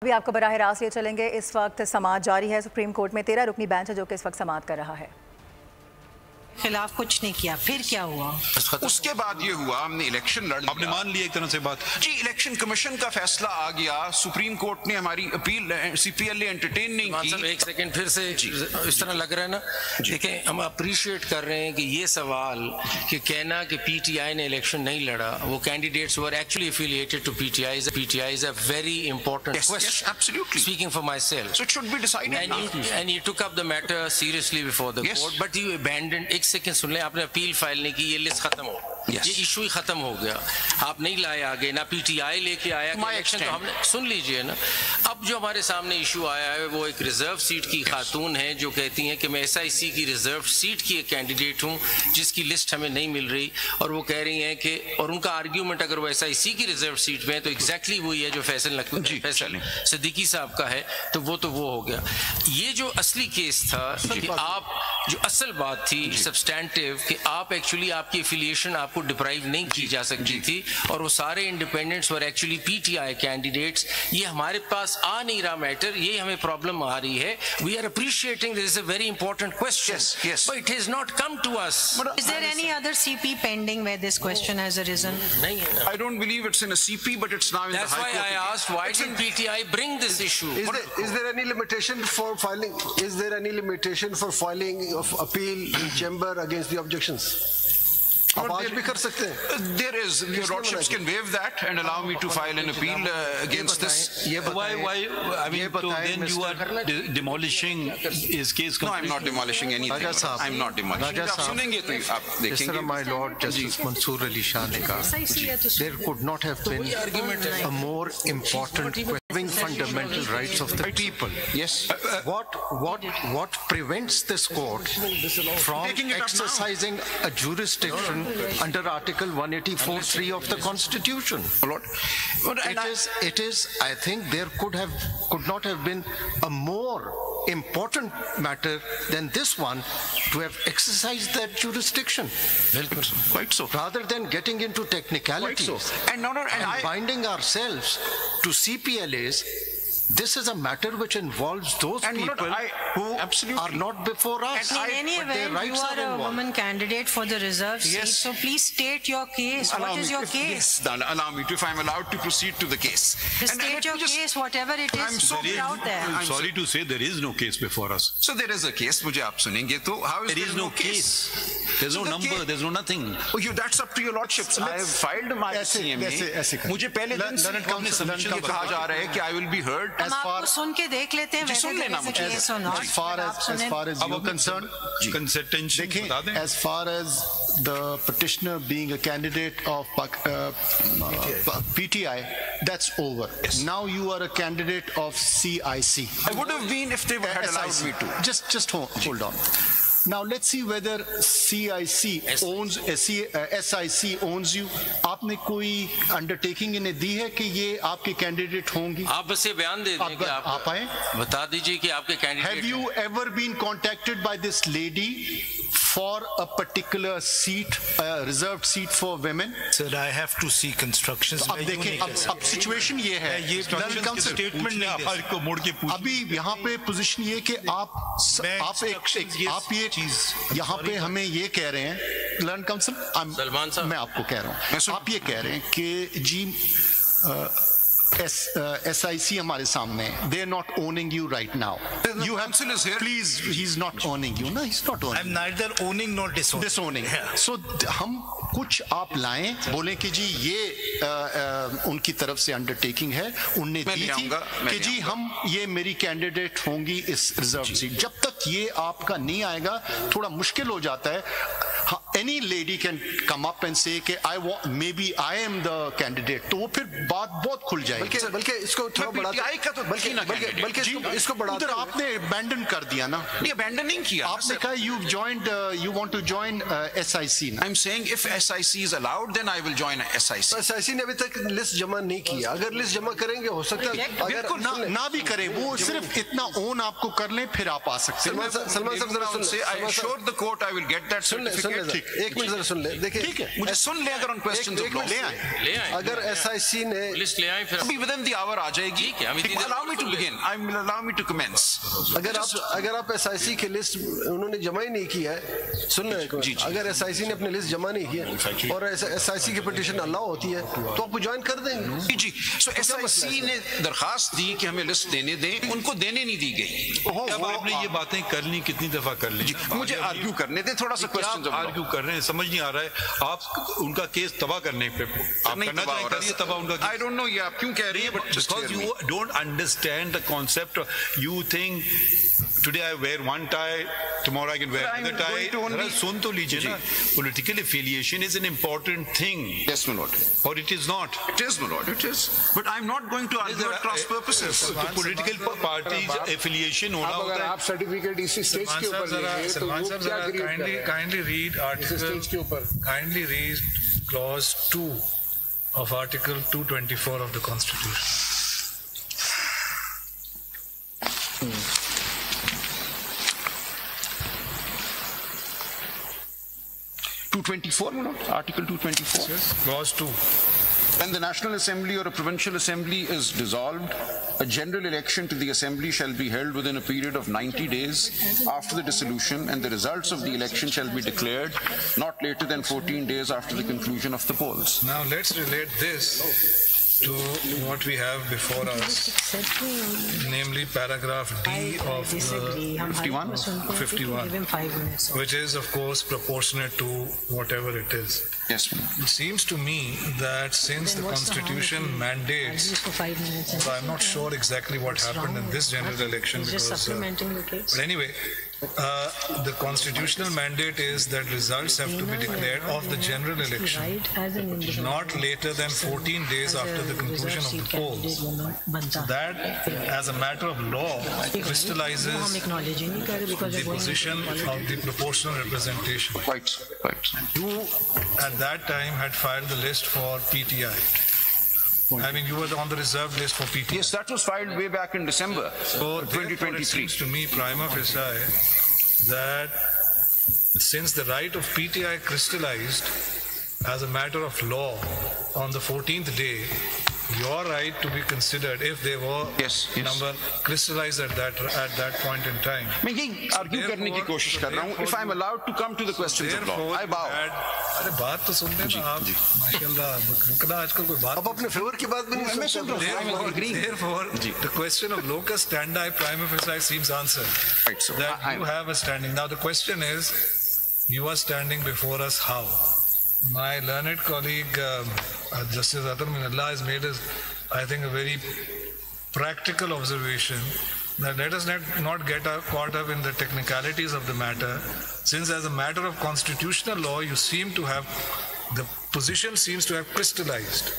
अभी आपको बराह रास्त ले चलेंगे। इस वक्त समाअत जारी है। सुप्रीम कोर्ट में 13 रुकनी बेंच है जो कि इस वक्त समाअत कर रहा है। खिलाफ कुछ नहीं किया, फिर क्या हुआ? उसके बाद ये हुआ, हमने इलेक्शन लड़ लिया। आपने मान लिया एक तरह से बात जी, इलेक्शन कमीशन का फैसला आ गया, सुप्रीम कोर्ट ने हमारी अपील सीपीएल ने एंटरटेन नहीं की। एक सेकंड फिर से इस तरह लग रहा है ना, देखें हम अप्रिशिएट कर रहे हैं कि ये सवाल कि कहना कि पीटीआई ने इलेक्शन नहीं लड़ा, वो candidates were actually affiliated to PTI is a very important question. Absolutely. Speaking for myself. So it should be decided now. And you took up the matter seriously before the court, but you abandoned. एक second सुन ले, आपने appeal file नहीं की, ये list खत्म हो, ये issue ही खत्म हो गया। आप नहीं लाए आगे, ना पीटीआई लेके आया इलेक्शन, तो हमने सुन लीजिए ना। अब जो हमारे सामने इशू आया है वो एक रिजर्व सीट की खातून है जो कहती हैं कि मैं एसआईसी की रिजर्व सीट की एक कैंडिडेट हूँ जिसकी लिस्ट हमें नहीं मिल रही, और वो कह रही हैं कि, और उनका आर्ग्यूमेंट अगर वो एसआईसी की रिजर्व सीट में है तो एग्जैक्टली वही है जो फैसल सिद्दीकी साहब का है, तो वो हो गया। ये जो असली केस था कि आप, जो असल बात थी सब्सटैंटिव, कि आप एक्चुअली आपकी एफिलिएशन आपको डिप्राइव नहीं की जा सकती थी, और वो सारे independents were actually PTI candidates. ये हमारे पास आ नहीं रहा मैटर, ये हमें प्रॉब्लम आ रही है। We are appreciating this is a very important question, but it has not come to us. Is there any other CP pending where this question has arisen? नहीं है। I don't believe it's in a CP, but it's now in the High Court. That's why I asked, why did PTI bring this issue? Is there any limitation for filing? Is there any limitation for filing of appeal in chamber against the objections? There is. Your lordships can waive that and allow me to file an appeal against this. Why? I mean, so then you are demolishing his case. No, I'm not demolishing anything. I'm not demolishing. आप सुनेंगे तो आप देखेंगे. My Lord Justice Mansoor Ali Shah ne kaha, there could not have been a more important question, fundamental rights of the people. Yes. What prevents this court from exercising a jurisdiction under Article 184(3) of the Constitution? It is. I think there could not have been a more important matter than this one to have exercised that jurisdiction. Quite so. Rather than getting into technicalities and binding ourselves to CPLAs. This is a matter which involves those people who are not before us. In any event, you are a woman candidate for the reserve seat, so please state your case. What is your case? Yes, allow me to, if I'm allowed to proceed to the case. State your case, whatever it is, put it out there. I'm sorry to say there is no case before us. So there is a case. मुझे आप सुनेंगे तो how is there no case? There's no number. There's no nothing. Oh, that's up to your lordships. I have filed my CMA. मुझे पहले दिन से submission कहा जा रहा है कि I will be heard. हम आपको सुन के देख लेते हैं, वैसे केस और not. As far as you're concerned, as far as the petitioner being a candidate of PTI, that's over. Yes. Now you are a candidate of CIC. I would have been if they had allowed me to. Just hold on. Now let's see whether CIC owns SIC owns you. आपने कोई undertaking इन्हें दी है कि ये आपके candidate होंगी? आप बस ये बयान दे दें कि आप आए, बता दीजिए कि आपके candidate. Have you ever been contacted by this lady for a particular seat, a reserved seat for women? Sir, I have to see constructions. अब देखें, अब सिचुएशन ये है, स्टेटमेंट नहीं आपको मोड़ के पूछ। अभी यहाँ पे पोजीशन ये कि आप ये चीज यहाँ पे हमें ये कह रहे हैं, लर्न काउंसिल सलमान साहब, मैं आपको कह रहा हूँ, आप ये कह रहे हैं कि जी SIC हमारे सामने, they are not owning you right now. You have, please, he's not owning you. No, he's not owning. I'm neither owning nor disowning. So हम कुछ आप लाएं, बोले कि जी ये उनकी तरफ से अंडरटेकिंग है, उनने दी थी कि जी हम ये मेरी कैंडिडेट होंगी इस रिजर्व सीट। जब तक ये आपका नहीं आएगा थोड़ा मुश्किल हो जाता है। Any lady can come up and say कि maybe I am the candidate, तो वो फिर बात बहुत खुल जाएगी। बल्कि इसको थोड़ा बढ़ा, बल्कि इसको बढ़ा, उधर आपने abandon कर दिया ना? नहीं, abandon नहीं किया। आपने कहा you want to join SIC. I'm saying if SIC is allowed, then I will join SIC. SIC ने अभी तक लिस्ट जमा नहीं किया। अगर लिस्ट जमा करेंगे हो सकता है, अगर ना भी करें, वो सिर्फ इतना ओन आपको कर लें, फिर आप आ सकते हैं। सलमान साहब, I assure the court I will get that certificate. एक मिनट जरा सुन ले, देखिए ठीक है, मुझे सुन ले, अगर उन क्वेश्चंस ले आए अगर SIC ने लिस्ट ले आए फिर अभी विद इन द आवर आ जाएगी। Allow me to begin, allow me to commence. अगर आप SIC की लिस्ट उन्होंने जमा ही नहीं किया है, सुन ले, अगर SIC ने अपनी लिस्ट जमा नहीं किया और SIC की पिटीशन अलाउ होती है तो आपको ज्वाइन कर देंगे। जी, सो SIC ने दरखास्त दी कि हमें लिस्ट देने दें, उनको देने नहीं दी गई। अब आपने ये बातें कर ली, कितनी दफा कर ली? मुझे आर्ग्यू करने दे थोड़ा सा। क्वेश्चन आर्ग्यू कर रहे हैं, समझ नहीं आ रहा है। आप उनका केस तबाह करने पे आप करना चाहिए तबाह उनका। आई डोंट नो ये आप क्यों कह रही है, but because you don't understand the concept. You think today I wear one tie, tomorrow I can wear another tie. सुन तो लीजिए ना, political affiliation is an important thing. Yes, my lord. Or it is not. It is, my lord. It is. But I'm not going to argue at cross purposes. तो political parties affiliation होना होता है। आप certificate इसी stage के ऊपर लेंगे तो वो क्या करिए? Kindly read article. Kindly read clause 2 of Article 224 of the Constitution. 224, my lord? Article 224. Yes, clause 2. When the National Assembly or a provincial assembly is dissolved, a general election to the assembly shall be held within a period of 90 days after the dissolution, and the results of the election shall be declared not later than 14 days after the conclusion of the polls. Now let's relate this to what we have before us, namely paragraph D of 51, which is of course proportionate to whatever it is. Yes. It seems to me that since the Constitution mandates, so I'm not sure exactly what happened in this general election because, but anyway, the constitutional mandate is that results have to be declared of the general election not later than 14 days after the conclusion of the polls. So that, as a matter of law, crystallizes the position of the proportional representation. Right. You, at that time, had filed the list for PTI. I mean, you were on the reserve list for PTI. Yes, that was filed way back in December 2023. It seems to me, prima facie, that since the right of PTI crystallized as a matter of law on the 14th day, your right to be considered if they were number crystallized at that point in time. मैं यही argue करने की कोशिश कर रहा हूँ. If I'm allowed to come to the questions of law, I bow. अरे बात तो सुनते हैं आप माशाल्लाह रुकना आजकल कोई बात अब अपने फेवर की बात भी नहीं सुन रहे. Therefore, the question of locus standi prima facie seems answered. Right, so that you have a standing. Now the question is, you are standing before us how? My learned colleague Justice Atar Minallah has made us, I think, a very practical observation that let us not get caught up in the technicalities of the matter, since as a matter of constitutional law you seem to have, the position seems to have crystallized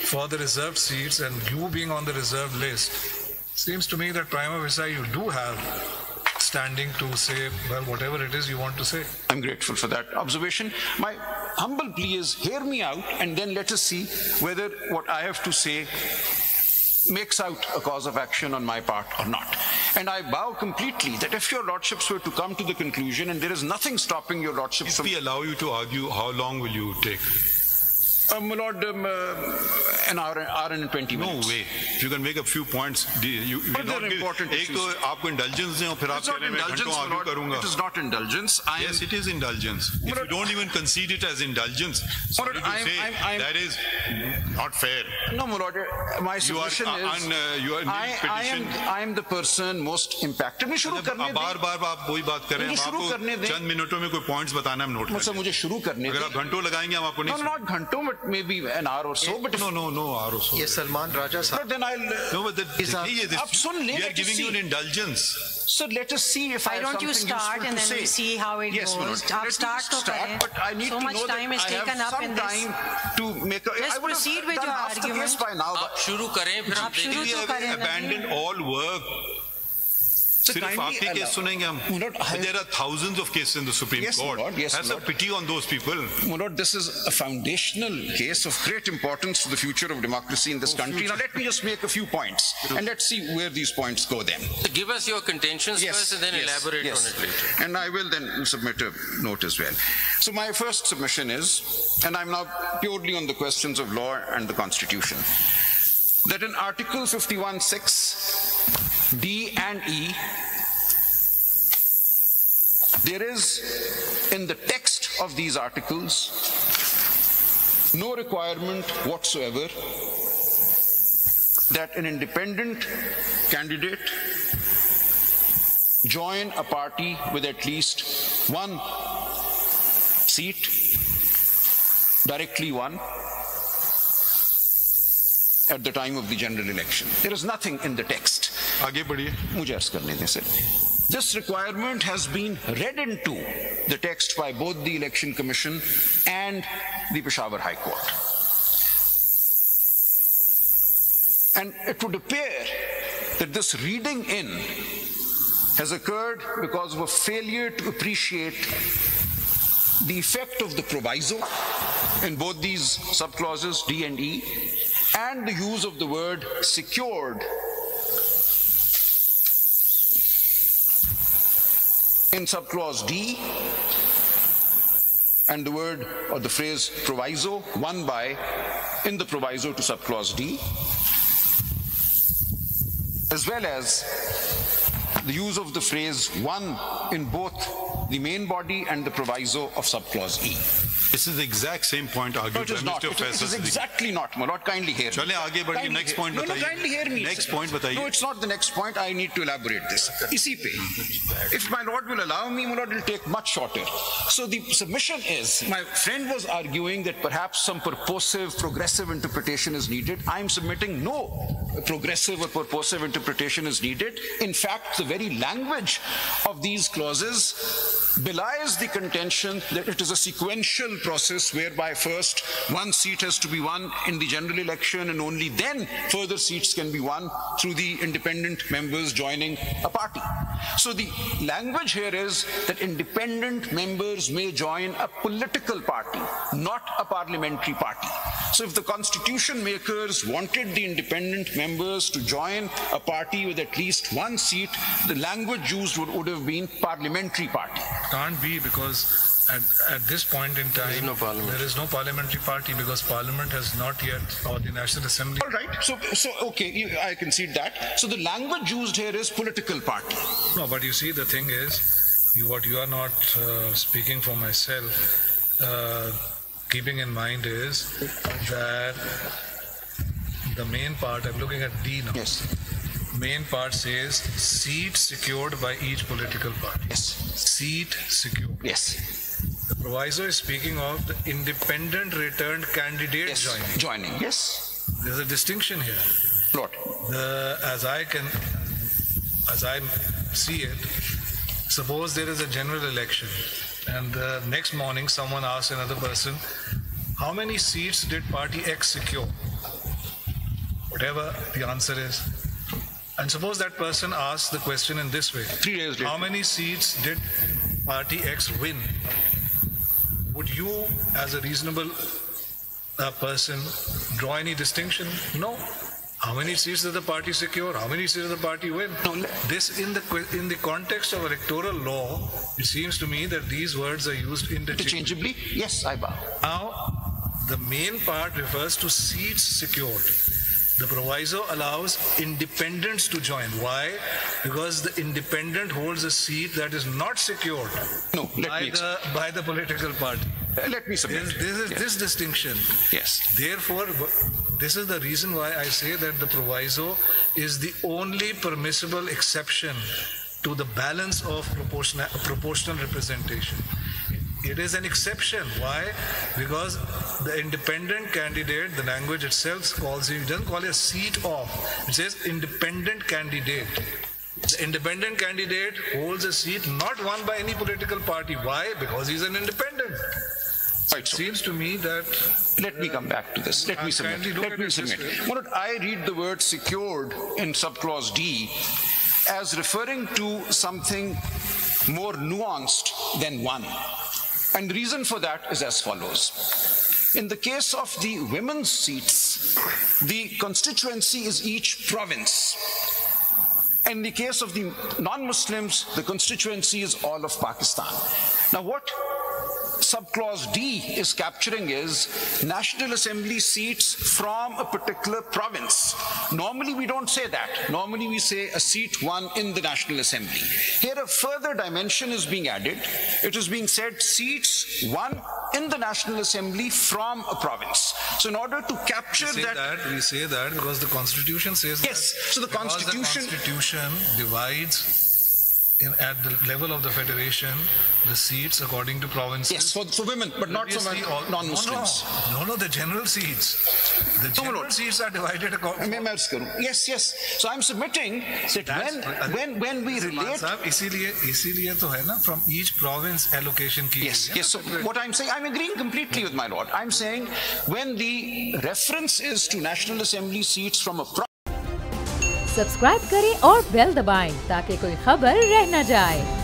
for the reserved seats, and you being on the reserved list, seems to me that prima facie you do have standing to say, well, whatever it is you want to say. I'm grateful for that observation. My humble plea is, hear me out and then let us see whether what I have to say makes out a cause of action on my part or not. And I bow completely that if your lordships were to come to the conclusion, and there is nothing stopping your lordships from... If we allow you to argue, how long will you take? My lord, an hour and 20 minutes. No way. If you can make a few points, you but they're important issues. एक तो आपको indulgence दें और फिर आप कह रहे हैं मैं घंटों आर्ग्यू करूँगा. It is not indulgence. Yes, it is indulgence. If you don't even concede it as indulgence, sorry to say, that is not fair. No, my lord, my suggestion is I am the person most impacted. मैं शुरू करने दें. बार-बार आप वही बात कर रहे हैं. आपको चंद मिनटों में कोई points बताना हम नोट करें. मुझे शुरू करने दें. अगर आप घंटों लगाएंगे हम आपको नहीं. No, not घंटों, but maybe an hour or so. But no hour or so. ये सलमान राजा साहब. But then I'll. No, but आप सुन लें. We are giving you an indulgence. So let us see if why don't you start and then we see how it goes. Let's start. But I need so to much know time is taken up in this. To make a, let's proceed with your argument. By now, आप शुरू करें फिर we have abandoned all work. सिर्फ आपके case सुनेंगे हम. There are thousands of cases in the Supreme Court. Have a pity on those people. Mulod, this is a foundational case of great importance to the future of democracy in this country. Now let me just make a few points and let's see where these points go then. Give us your contentions first and then elaborate on it later. And I will then submit a note as well. So my first submission is, and I'm now purely on the questions of law and the Constitution, that in Article 51(6), D and E, there is, in the text of these articles, no requirement whatsoever that an independent candidate join a party with at least one seat, directly one, at the time of the general election. There is nothing in the text. Aage badhiye. Mujhe arz karne dein sir. This requirement has been read into the text by both the Election Commission and the Peshawar High Court. And it would appear that this reading in has occurred because of a failure to appreciate the effect of the proviso in both these subclauses, D and E, and the use of the word secured in subclause D, and the word or the phrase proviso, one by, in the proviso to subclause D, as well as the use of the phrase one in both the main body and the proviso of subclause E. This is the exact same point argued by Mr. Faisal. It is exactly not, my lord. Kindly hear me. Chale, aage badhiye. Next point bataiye. No, kindly hear me. Next point bataiye. No, it's not the next point. I need to elaborate this. Isi pe. If my lord will allow me, my lord will take much shorter. So the submission is, my friend was arguing that perhaps some purposive, progressive interpretation is needed. I am submitting no progressive or purposive interpretation is needed. In fact, the very language of these clauses belies the contention that it is a sequential process whereby first one seat has to be won in the general election and only then further seats can be won through the independent members joining a party. So the language here is that independent members may join a political party, not a parliamentary party. So if the constitution makers wanted the independent members to join a party with at least one seat, the language used would have been parliamentary party. Can't be, because at this point in time, there is no parliamentary party because Parliament has not yet, or the National Assembly. All right, so okay, I concede that. So the language used here is political party. No, but you see, the thing is, what you are not speaking for myself, keeping in mind is that the main part, I'm looking at D now. Yes. Main part says seat secured by each political party. Yes. Seat secured. Yes. The proviso is speaking of the independent returned candidate joining. Yes. There's a distinction here. Lord. As I see it, suppose there is a general election and the next morning someone asks another person, how many seats did party X secure? Whatever the answer is. And suppose that person asks the question in this way, 3 days later, how many seats did party X win? Would you, as a reasonable person, draw any distinction? No. How many seats did the party secure? How many seats did the party win? No. This, in the context of electoral law, it seems to me that these words are used interchangeably. Yes, I bow. Now, the main part refers to seats secured. The proviso allows independents to join. Why? Because the independent holds a seat that is not secured by the political party. Let me submit. This distinction. Yes. Therefore, this is the reason why I say that the proviso is the only permissible exception to the balance of proportional representation. It is an exception. Why? Because the independent candidate, the language itself calls it doesn't call it a seat of. It says independent candidate. The independent candidate holds a seat not won by any political party. Why? Because he's an independent. Right, it seems to me that... Let me come back to this. Let me submit. I read the word secured in subclause D as referring to something more nuanced than one. And the reason for that is as follows. In the case of the women's seats, the constituency is each province. In the case of the non-Muslims, the constituency is all of Pakistan. Now what subclause D is capturing is National Assembly seats from a particular province. Normally we don't say that. Normally we say a seat won in the National Assembly. Here a further dimension is being added. It is being said seats won in the National Assembly from a province. So in order to capture we say that because the Constitution says yes, that. So the Constitution divides at the level of the federation the seats according to provinces. Yes, for women, but not for non-Muslims. No, the general seats. The general seats are divided according. Yes. So I'm submitting that when we relate. इसीलिए तो है ना, from each province allocation की. Yes. So what I'm saying, I'm agreeing completely with my lord. I'm saying when the reference is to National Assembly seats from a province. Subscribe करें और bell दबाएं ताकि कोई खबर रह न जाए।